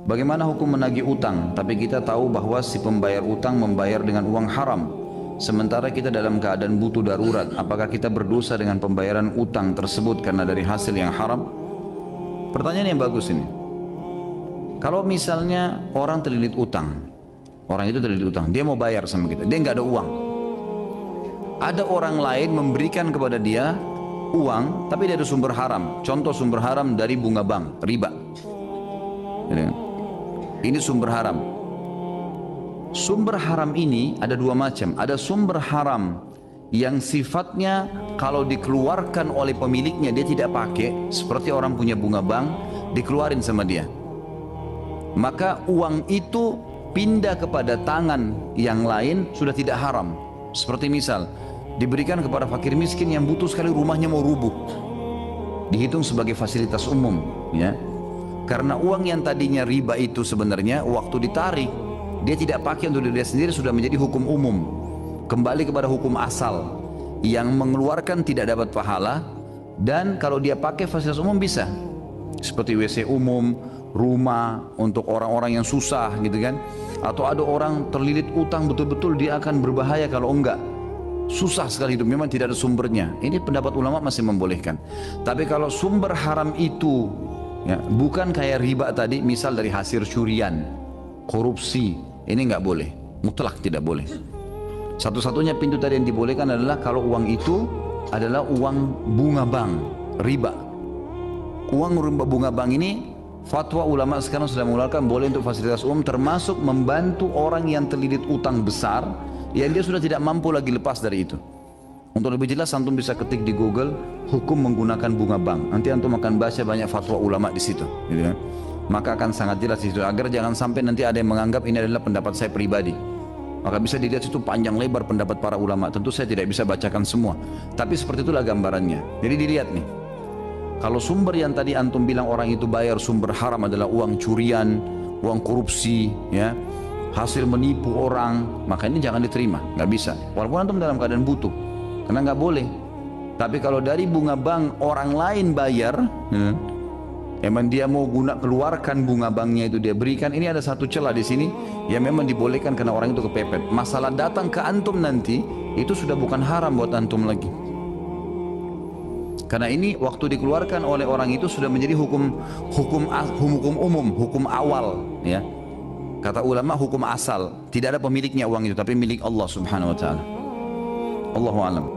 Bagaimana hukum menagih utang, tapi kita tahu bahwa si pembayar utang membayar dengan uang haram, sementara kita dalam keadaan butuh darurat. Apakah kita berdosa dengan pembayaran utang tersebut karena dari hasil yang haram? Pertanyaan yang bagus ini. Kalau misalnya orang terlilit utang, orang itu terlilit utang, dia mau bayar sama kita, dia nggak ada uang. Ada orang lain memberikan kepada dia uang, tapi dari sumber haram. Contoh sumber haram dari bunga bank, riba. Ini sumber haram. Sumber haram ini ada dua macam. Ada sumber haram yang sifatnya kalau dikeluarkan oleh pemiliknya dia tidak pakai, seperti orang punya bunga bank, dikeluarin sama dia. Maka uang itu pindah kepada tangan yang lain sudah tidak haram. Seperti misal diberikan kepada fakir miskin yang butuh sekali, rumahnya mau rubuh, dihitung sebagai fasilitas umum, ya. Karena uang yang tadinya riba itu sebenarnya waktu ditarik dia tidak pakai untuk diri sendiri, sudah menjadi hukum umum, kembali kepada hukum asal. Yang mengeluarkan tidak dapat pahala, dan kalau dia pakai fasilitas umum bisa, seperti WC umum, rumah untuk orang-orang yang susah gitu kan. Atau ada orang terlilit utang betul-betul dia akan berbahaya kalau enggak, susah sekali hidup, memang tidak ada sumbernya. Ini pendapat ulama masih membolehkan. Tapi kalau sumber haram itu ya, bukan kayak riba tadi, misal dari hasil curian, korupsi, ini nggak boleh, mutlak tidak boleh. Satu-satunya pintu tadi yang dibolehkan adalah kalau uang itu adalah uang bunga bank, riba. Uang bunga bank ini fatwa ulama sekarang sudah mengeluarkan boleh untuk fasilitas umum, termasuk membantu orang yang terlilit utang besar yang dia sudah tidak mampu lagi lepas dari itu. Untuk lebih jelas antum bisa ketik di Google hukum menggunakan bunga bank. Nanti antum akan baca banyak fatwa ulama di situ, gitu kan? Maka akan sangat jelas di situ, agar jangan sampai nanti ada yang menganggap ini adalah pendapat saya pribadi. Maka bisa dilihat situ panjang lebar pendapat para ulama. Tentu saya tidak bisa bacakan semua, tapi seperti itulah gambarannya. Jadi dilihat nih, kalau sumber yang tadi antum bilang orang itu bayar sumber haram adalah uang curian, uang korupsi, ya, hasil menipu orang, maka ini jangan diterima, nggak bisa. Walaupun antum dalam keadaan butuh, karena nggak boleh. Tapi kalau dari bunga bank orang lain bayar, ya, emang dia mau keluarkan bunga banknya itu dia berikan, ini ada satu celah di sini yang memang dibolehkan karena orang itu kepepet. Masalah datang ke antum nanti itu sudah bukan haram buat antum lagi. Karena ini waktu dikeluarkan oleh orang itu sudah menjadi hukum umum, hukum awal, ya. Kata ulama hukum asal, tidak ada pemiliknya uang itu, tapi milik Allah Subhanahu wa taala. Allahu a'lam.